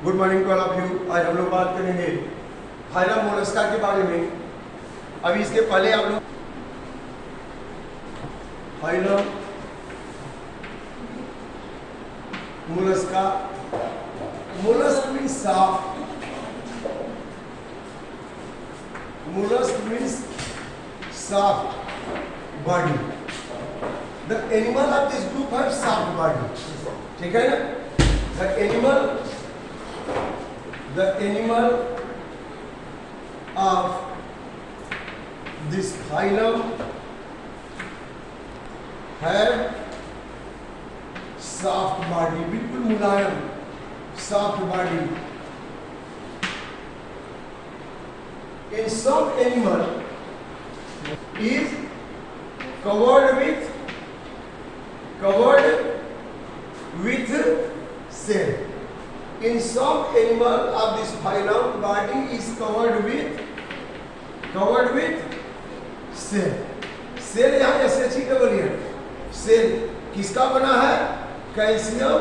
Good morning to all of you. आज हम लोग बात करेंगे फाइलम मोलस्का के बारे में। अभी इसके पहले हम लोग फाइलम मोलस्का, मोलस्क मीन्स साफ, mollusc means soft body. The animal of this group have soft body. ठीक है ना? The animal of this phylum have soft body. बिल्कुल मुलायम soft body. In some animal is covered with cell. In some animal of this phylum, body is covered with cell. Cell यहाँ SH-double-N cell किसका बना है? Calcium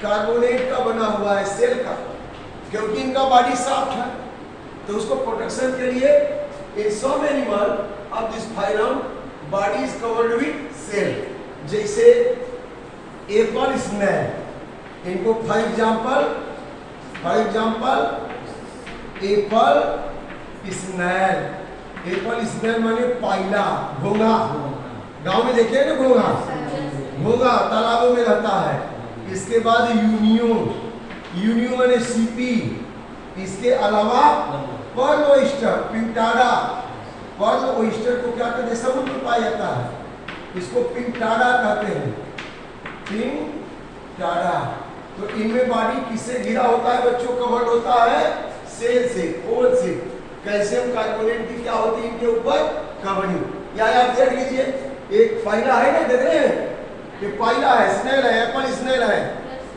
carbonate का बना हुआ है cell का, क्योंकि इनका बॉडी सॉफ्ट है तो उसको प्रोटेक्शन के लिए in some animal of this phylum body is covered with cell. जैसे एप्पल स्नेल, इनको फॉर एग्जाम्पल एप्पल स्नेल माने पाइला, घोंघा। गांव में देखे ना घोंघा तालाबों में रहता है। इसके बाद यूनियो माने सीपी। इसके अलावा पर्ल ओयस्टर, पिंटाडा। पर्ल ओयस्टर को क्या कहते हैं? समुद्र में पाया जाता है, इसको पिंटाडा कहते हैं, पिंटाडा। तो इनमें बॉडी किससे घिरा होता है बच्चों? कवर्ड होता है सेल से, खोल से। कैल्शियम कार्बोनेट की क्या होती है इनके ऊपर? कवरिंग। या आप देख लीजिए, एक पाइला है ना, देख रहे हैं? ये पाइला है, स्नेल है, एप्पल स्नेल है,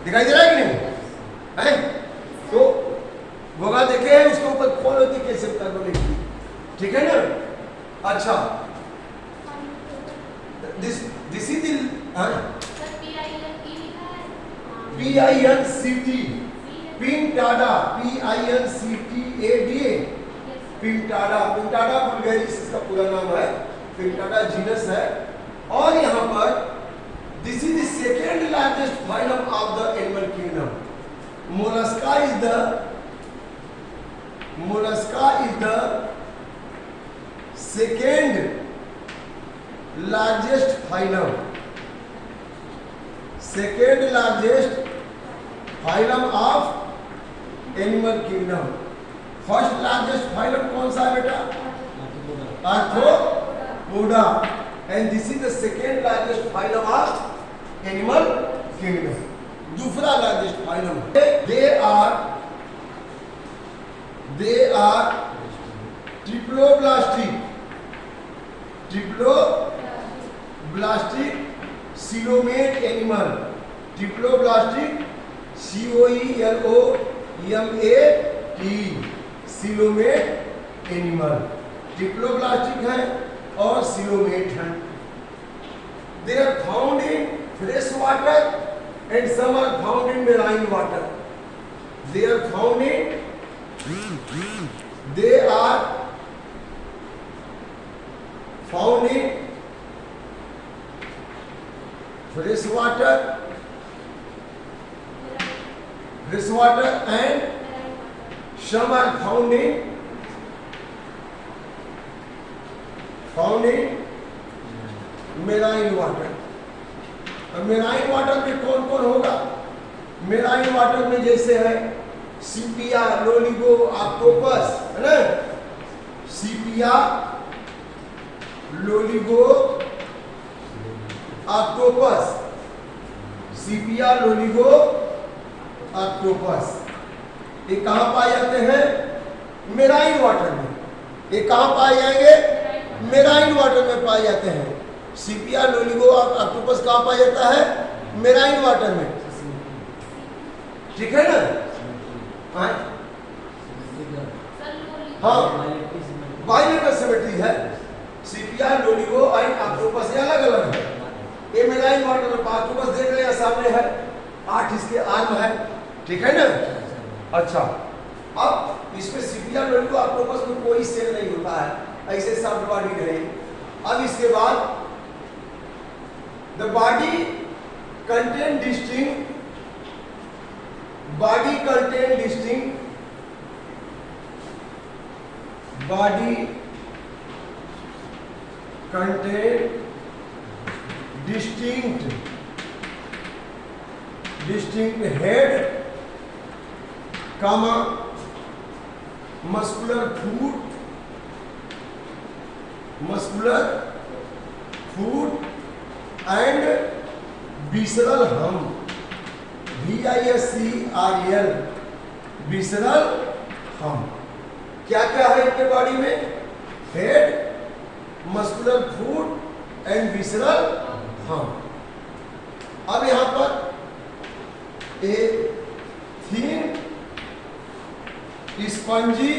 दिखाई दे रहा है कि नहीं है? तो घोंघा देखे हैं, उसके ऊपर खोल होती है कैल्शियम कार्बोनेट की, ठीक है ना? अच्छा, this is PINCT, Pinctada, PINCTADA, Pinctada. Pinctada vulgaris इसका पूरा नाम है, पिंटाडा जीनस है। और यहाँ पर this is the second largest phylum of the animal kingdom. Mollusca is the second largest phylum of animal kingdom. First largest phylum कौन सा है बेटा? Arthropoda. And this is the second largest phylum of animal kingdom. दूसरा largest phylum. They are triploblastic coelomate animal. Triploblastic COELOMAT, coelomate animal. Triploblastic है और coelomate है। They are found in fresh water and some are found in marine water. They are found in fresh water and some are found in marine water। और marine water में कौन कौन होगा? Marine water में जैसे है सीपिया, Loligo, octopus, है ना? सीपिया, लोलिगो, ऑक्टोपस, सीपिया, लोलिगो, ऑक्टोपस। ये कहाँ पाए जाते हैं? मेराइन वाटर में। ये कहाँ पाए जाएंगे? मेराइन वाटर में पाए जाते हैं। सीपिया, लोलिगो और ऑक्टोपस कहाँ पाया जाता है? मेराइन वाटर में, ठीक है ना? हाँ, बायोलॉजिकल सिमेट्री है। सीपिया, लोलिगो एंड ऑक्टोपस ये अलग अलग है। ये मेराइन वाटर में ऑक्टोपस देख रहे हैं सामने है, 8 इसके आर्म है, ठीक है ना? अच्छा, अब इसमें सीपिया लोलिगो ऑक्टोपस में कोई सेल नहीं होता है, ऐसे सब बॉडी रहे। अब इसके बाद the body contain distinct, body contain distinct, body contain distinct head, comma muscular foot and visceral hump, VISCERAL, visceral hump. क्या क्या है इनके बॉडी में? Head, muscular foot and visceral hump. अब यहां पर एक thin spongy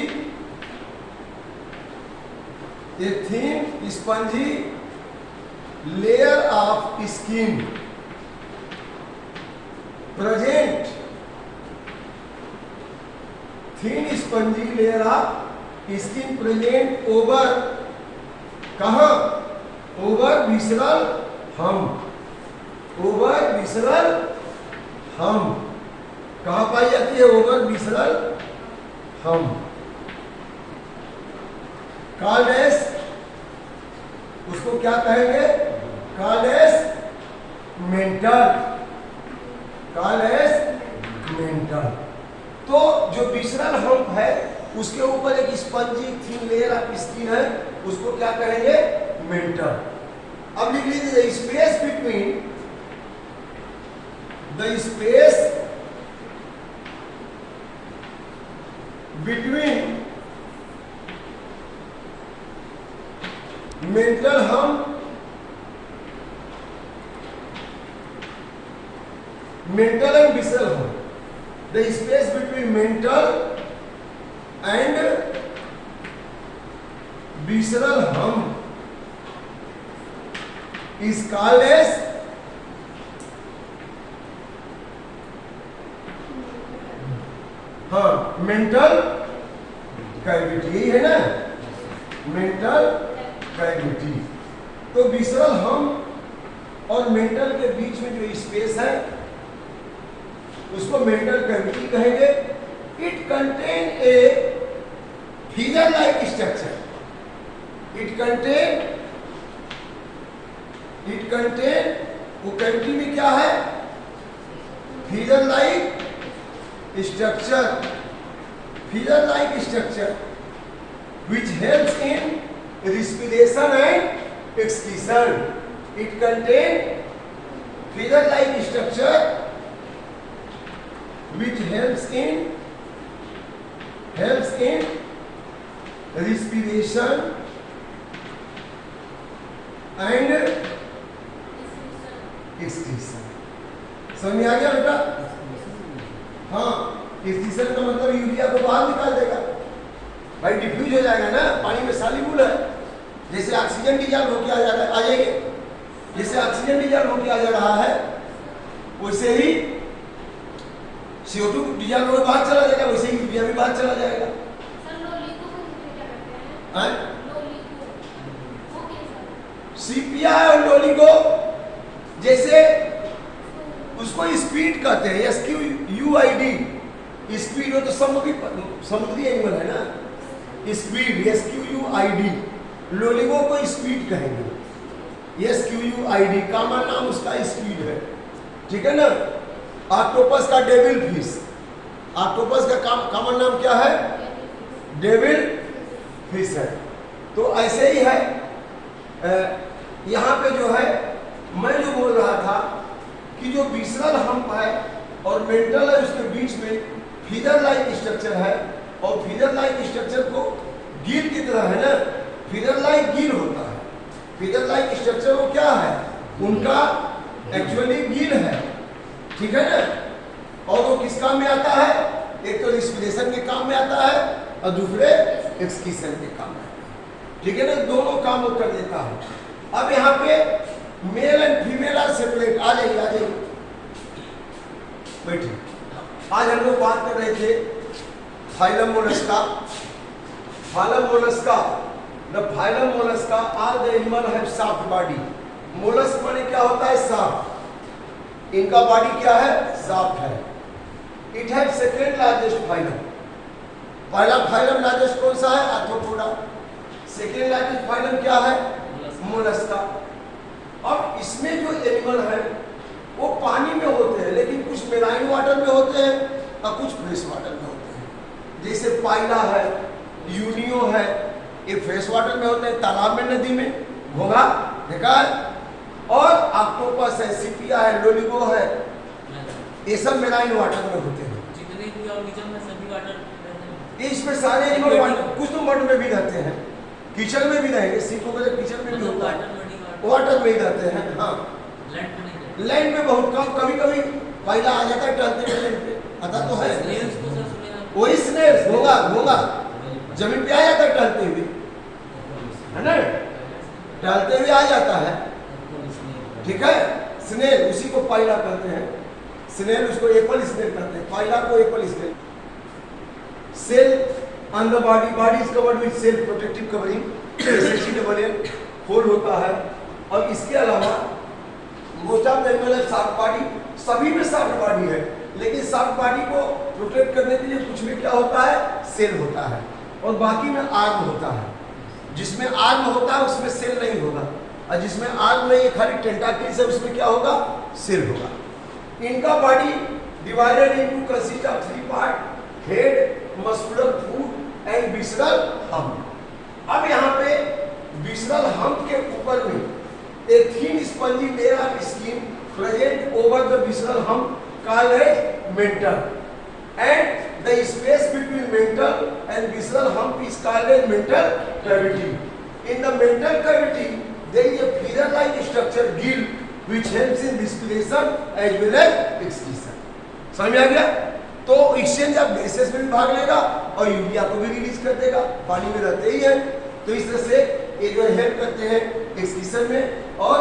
layer of skin present, thin spongy layer of skin present over, कहां? Over visceral hump, over visceral hump. कहां पाई जाती है? Over visceral hump. Called as, उसको क्या कहेंगे? Called as mantle, called as mantle. तो जो विसरल हम्प है उसके ऊपर एक spongy thin layer of skin है, उसको क्या कहेंगे? मेंटल। अब लिख लीजिए space between, the space between mantle hump, mantle and visceral hump, the space between mantle and visceral hum is called as mantle cavity, यही है ना, मेंटल कैविटी। तो विसरल हम और मेंटल के बीच में जो स्पेस है उसको मेंटल कैविटी कहेंगे। It contain a figure like structure, it contain वो कैविटी में क्या है? Figure like structure, figure like structure which helps in respiration and excretion. It contain figure like structure which helps in respiration and excretion. समझ में आ गया बेटा? हाँ, excretion का मतलब यूरिया को बाहर निकाल देगा भाई, डिफ्यूज हो जाएगा ना, पानी में सॉल्युबल है। जैसे ऑक्सीजन डिजॉल्व होकर आ जाएंगे, जैसे ऑक्सीजन डिजॉल्व होकर आ जा रहा है वैसे ही CO2 डिजॉल्व होकर बाहर चला जाएगा, वैसे ही यूरिया भी बाहर चला जाएगा। सीपिया और लोलिगो जैसे उसको स्पीड कहते हैं, SQUID, स्पीड हो तो समुद्री एनिमल है ना, स्पीड SQUID, लोलिगो को स्पीड कहेंगे, SQUID, कॉमन नाम उसका स्पीड है, ठीक है ना। ऑक्टोपस का डेविल फिश, ऑक्टोपस का कॉमन नाम क्या है? डेविल फिश है। तो ऐसे ही है यहाँ पे जो है, मैं जो बोल रहा था कि जो विसरल हम्प है और मेंटल है उसके बीच में फिगर लाइक स्ट्रक्चर है, और फिगर लाइक स्ट्रक्चर को गिल की तरह है ना, फिगर लाइक गिल होता है। फिगर लाइक स्ट्रक्चर वो क्या है? उनका एक्चुअली गिल है, ठीक है ना। और वो किस काम में आता है? एक तो रिस्पिरेशन के काम में आता है और दूसरे एक्सक्रीशन के काम में आता है, ठीक है ना, दोनों काम वो कर देता है। अब यहाँ पे male and female are separate. आ जाइए बैठिए। आज हम लोग बात कर रहे थे phylum mollusca. Phylum mollusca. The phylum mollusca, all the animal have soft body. Mollusk माने क्या होता है? soft. इनका बॉडी क्या है? soft है. It has second largest phylum. पहला फाइलम लार्जेस्ट कौन सा है? आर्थ्रोपोडा. सेकेंड लार्जेस्ट फाइलम क्या है? मोलस्का. अब इसमें जो एनिमल है वो पानी में होते हैं, लेकिन कुछ मेराइन वाटर में होते हैं और कुछ फ्रेश वाटर में होते हैं. जैसे पाइला है, यूनियो है, ये फ्रेश वाटर में होते हैं, तालाब में, नदी में. घोंघा देखा है. और ऑक्टोपस है, सिपिया है, लोलिगो है, ये सब मेराइन वाटर में होते हैं. जितने भी ऑर्गेनिज्म है सभी वाटर रहते हैं. इसमें सारे एनिमल वाटर, कुछ तो मड में भी रहते हैं, कीचड़ में भी रहेंगे. सीपों को कीचड़ में भी होता है, वाटर में ही रहते हैं. हाँ, लैंड में बहुत कम. कभी कभी पहला आ जाता है टहलते हुए लैंड पे, आता तो है. वही स्नेल्स, घोंघा घोंघा जमीन पे आ जाता है टहलते हुए, है ना, टहलते हुए आ जाता है. ठीक है. स्नेल उसी को पाइला कहते हैं. स्नेल उसको एप्पल स्नेल कहते हैं, पाइला को apple snail. Shell on the body. Body is covered with shell protective covering. SHEL होल होता है. और इसके अलावा मोस्ट ऑफ द एनिमल है सॉफ्ट बॉडी. सभी में सॉफ्ट बॉडी है, लेकिन सॉफ्ट बॉडी को प्रोटेक्ट करने के लिए कुछ में क्या होता है? सेल होता है. और बाकी में आर्म होता है. जिसमें आर्म होता है उसमें सेल नहीं होगा, और जिसमें आर्म नहीं है, खाली टेंटाकल्स है, उसमें क्या होगा? सेल होगा. इनका body divided into consist of 3 part: head, muscular foot and visceral hump. अब यहाँ पे विसरल हम्प के ऊपर में a thin spongy layer of skin present over the visceral hump called as mental, and the space between mental and visceral hump is called as mental cavity. In the mental cavity there is a feather-like structure gill which helps in respiration as well as excretion. समझ में आ गया? तो exchange of gases में भी भाग लेगा और urea को भी रिलीज कर देगा. पानी में रहते ही है, तो इस तरह से ये जो हेल्प करते हैं एक्सक्रीशन में और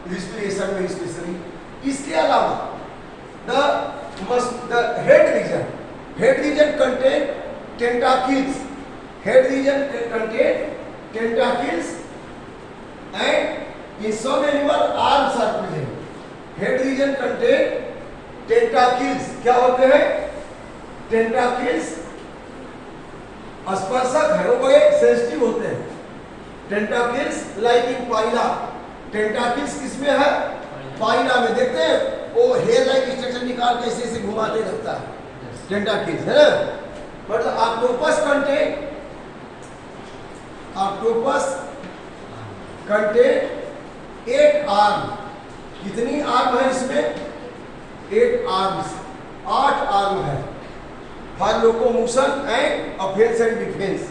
रिस्पिरेशन में स्पेशली. इसके अलावा the head region contain tentacles. Head region contain tentacles and in some animal arms are present. Head region contain tentacles. क्या होते हैं? टेंटाकिल्स स्पर्शक है, वो बड़े सेंसिटिव होते हैं. टेंटाकिल्स लाइक इन पाइला. टेंटाकिल्स किसमें है? पाइला में. देखते हैं वो हेयर लाइक स्ट्रक्चर निकाल के ऐसे ऐसे घुमाते रहता है. टेंटाकिल्स है ना. मतलब ऑक्टोपस कंटेन 8 आर्म. कितनी आर्म है इसमें? 8 आर्म्स. 8 आर्म है. For locomotion and offence and defence.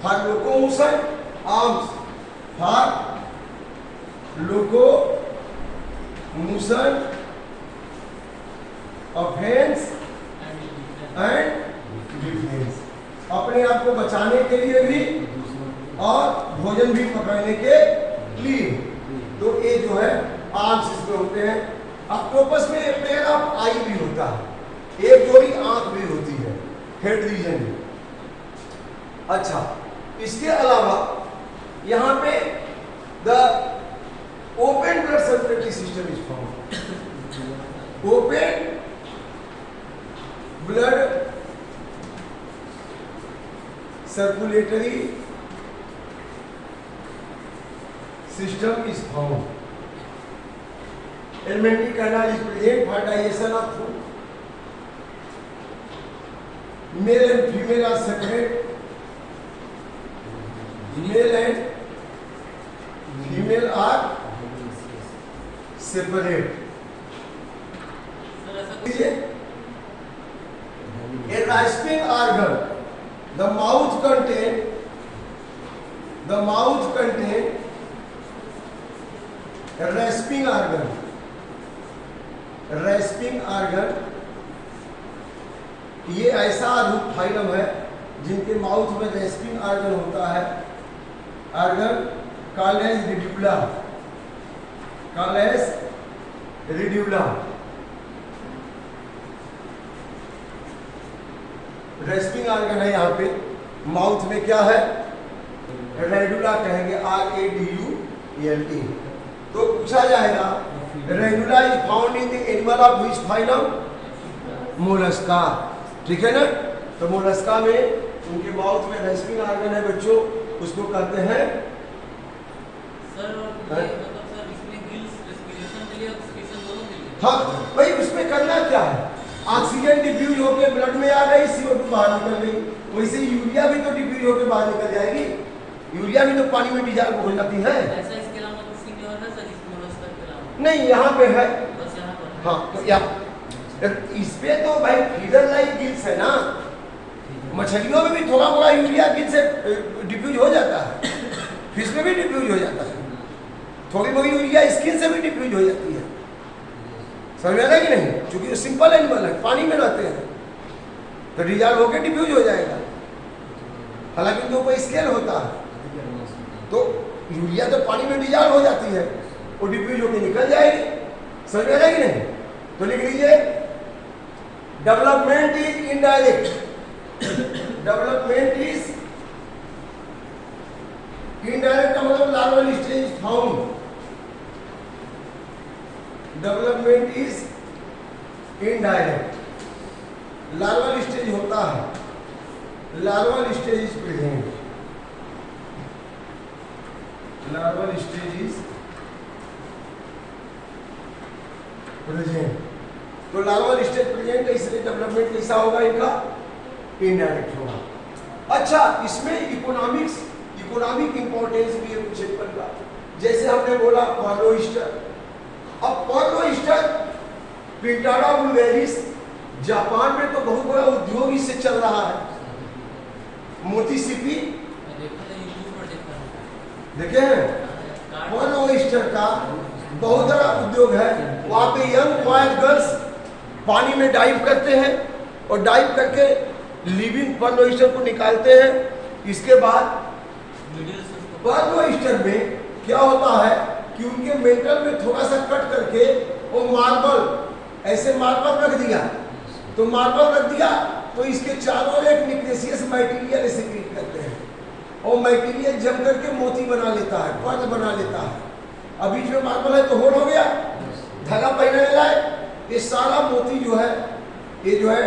For locomotion arms, for locomotion, offence and defence. अपने आप को बचाने के लिए भी और भोजन भी पकड़ने के लिए. तो ये जो है आर्म्स इसमें होते हैं. ऑक्टोपस में एक पेयर ऑफ आई भी होता है, एक जोड़ी आंख भी होती है हेड रीजन में. अच्छा, इसके अलावा यहाँ पे the open blood circulatory system is found. Open blood circulatory system is found. Alimentary canal is present for digestion of food. Male and female are separate. Male and female are separate. A rasping organ. The mouth contain a rasping organ. Rasping organ, ये ऐसा रूप phylum है जिनके mouth में respiring organ होता है. Organ called as radula. Respiring organ है यहाँ पे। माउथ में क्या है? रेडुला कहेंगे, RADULT। तो पूछा जाएगा radula is found in the animal of which phylum? Mollusca. ठीक है ना? तो मोलस्का में उनके माउथ में रेस्पिंग ऑर्गन है बच्चों, उसको कहते हैं सर ये मतलब सर इसमें गिल्स रेस्पिरेशन के लिए ऑक्सीजन दोनों के लिए। हाँ भाई, उसमें करना क्या है? ऑक्सीजन डिफ्यूज होकर ब्लड में आ गई, CO2 बाहर निकल गई। वैसे यूरिया भी तो डिफ्यूज होकर बाहर निकल जाएगी। यूरिया भी तो पानी में डिजॉल्व हो जाती है। ऐसा इसके अलावा किसी में और है सर, इस मोलस्का के अलावा? नहीं, यहाँ पे है। बस यहाँ पर है। हाँ, तो यहाँ इस पे तो भाई फीडर लाइक गिल्स है ना। मछलियों में भी थोड़ा मोड़ा यूरिया गिल से डिफ्यूज हो जाता है, फिश में भी डिफ्यूज हो जाता है, थोड़ी मोड़ी यूरिया स्किन से भी डिफ्यूज हो जाती है। समझ में आ रहा है कि नहीं? क्योंकि वो सिंपल एनिमल है, पानी में रहते हैं, तो डिजॉल्व होकर डिफ्यूज हो जाएगा। हालांकि उनके ऊपर स्केल होता है, तो यूरिया तो पानी में डिजॉल्व हो जाती है, वो डिफ्यूज होकर निकल जाएगी। समझ में आ रहा है कि नहीं? तो लिख लीजिए development is indirect. Development is indirect का मतलब larval stage found. Development is indirect. Larval stage होता है, larval stage is present. Larval stage is present. तो लार्वल स्टेज प्रेजेंट है, इसलिए डेवलपमेंट कैसा होगा इनका? इनडायरेक्ट होगा। अच्छा, इसमें इकोनॉमिक इंपॉर्टेंस भी है कुछ एप्पल का। जैसे हमने बोला पर्ल ऑयस्टर। अब पर्ल ऑयस्टर पिंटाडा वुल्गेरिस, जापान में तो बहुत बड़ा उद्योग इससे चल रहा है। मोती सीपी देखे हैं? पर्ल ऑयस्टर का बहुत बड़ा उद्योग है। वहाँ पे यंग बॉयज गर्ल्स पानी में डाइव करते हैं और डाइव करके लिविंग पर्ल ऑयस्टर को निकालते हैं। इसके बाद पर्ल ऑयस्टर में क्या होता है कि उनके मेंटल में थोड़ा सा कट करके वो मार्बल, ऐसे मार्बल रख दिया, तो मार्बल रख दिया तो इसके चारों ओर एक न्यूक्लियस मटेरियल सिक्रीट करते हैं, और मटेरियल जम करके मोती बना लेता है, पर्ल बना लेता है। अब बीच में मार्बल है तो होल हो गया, धागा पहनने लगा है। ये सारा मोती जो है, ये जो है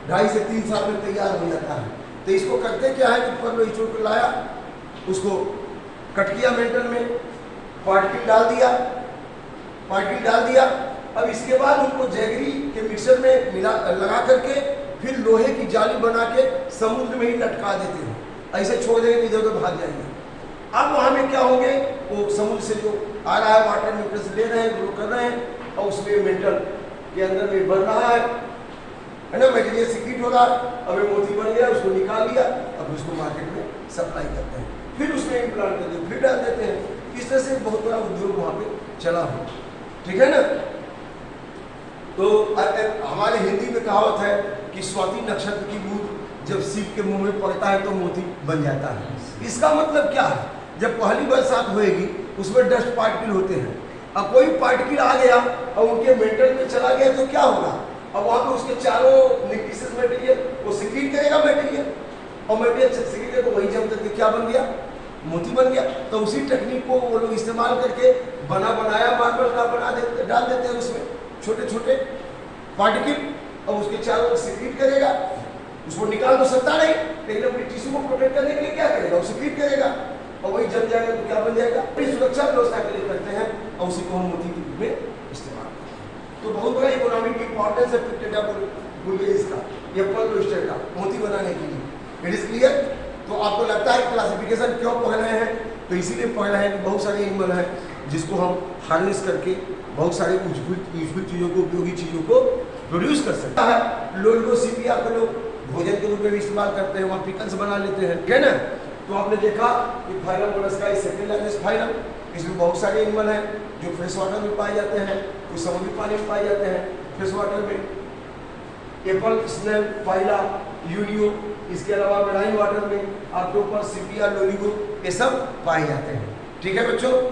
2.5 से 3 साल में तैयार हो जाता है। तो इसको करते क्या है कि पर्ल ऑयस्टर को लाया, उसको कट किया, मेंटल में पार्टिकल डाल दिया। अब इसके बाद उनको जैगरी के मिक्सर में मिला लगा करके फिर लोहे की जाली बना के समुद्र में ही लटका देते हैं। ऐसे छोड़ देंगे, इधर उधर भाग जाएंगे। अब वहाँ में क्या होंगे, वो समुद्र से जो आ रहा है वाटर न्यूक्लियस ले रहे हैं, ग्रो कर रहे हैं, और उसमें मेंटल के अंदर में बढ़ रहा है ना, मटेरियल सीक्रेट हो रहा है। अब ये मोती बन गया, उसको निकाल लिया, अब उसको मार्केट में सप्लाई करते हैं, फिर उसमें इम्प्लांट करते हैं, फिर डाल देते हैं। इस तरह से बहुत बड़ा उद्योग वहाँ पे चला हो। ठीक है ना? तो हमारे हिंदी में कहावत है कि स्वाति नक्षत्र की बूंद जब शिव के मुंह में पड़ता है तो मोती बन जाता है। इसका मतलब क्या है? जब पहली बरसात होएगी उसमें डस्ट पार्टिकल होते हैं, अब कोई पार्टिकल आ गया और उनके मेंटल में चला गया तो क्या होगा? अब वहाँ पे उसके चारों न्यूक्लियस मटेरियल वो सिक्रीट करेगा मटेरियल, और मटेरियल सिक्रीट करेगा तो वही जम करके क्या बन गया? मोती बन गया। तो उसी टेक्निक को वो लोग इस्तेमाल करके बनाया मार्बल का डाल देते हैं उसमें छोटे छोटे पार्टिकल, और उसके चारों सिक्रीट करेगा। उसको निकाल तो सकता नहीं, लेकिन अपनी टिश्यू को प्रोटेक्ट करने के लिए क्या करेगा? वो सिक्रीट करेगा, और वही जम जाएगा तो क्या बन जाएगा? अपनी सुरक्षा व्यवस्था के लिए करते हैं, और उसी को हम मोती के रूप में इस्तेमाल करते हैं। तो बहुत बड़ा इकोनॉमिक इंपॉर्टेंस है पिंटाडा वुल्गेरिस का, या पर्ल ऑयस्टर का, मोती बनाने के लिए। It is clear? तो आपको लगता है क्लासिफिकेशन क्यों पढ़ रहे हैं? तो इसीलिए पढ़ रहे हैं कि बहुत सारे एनिमल हैं जिसको हम हार्नेस करके बहुत सारे यूजफुल चीज़ों को, उपयोगी चीज़ों को प्रोड्यूस कर सकता है। लोलिगोसिपिया को लोग भोजन के रूप में भी इस्तेमाल करते हैं, वहाँ पिकल्स बना लेते हैं। ठीक है ना? तो आपने देखा कि phylum Mollusca is second largest phylum. इसमें बहुत सारे एनिमल हैं जो फ्रेश वाटर में पाए जाते हैं, कुछ समुद्री पानी में पाए जाते हैं। फ्रेश वाटर में एप्पल, स्नेल, फाइला, यूनियो, इसके अलावा मेराइन वाटर में ऑक्टोपस, सिपिया, लोलिगो, ये सब पाए जाते हैं। ठीक है बच्चों?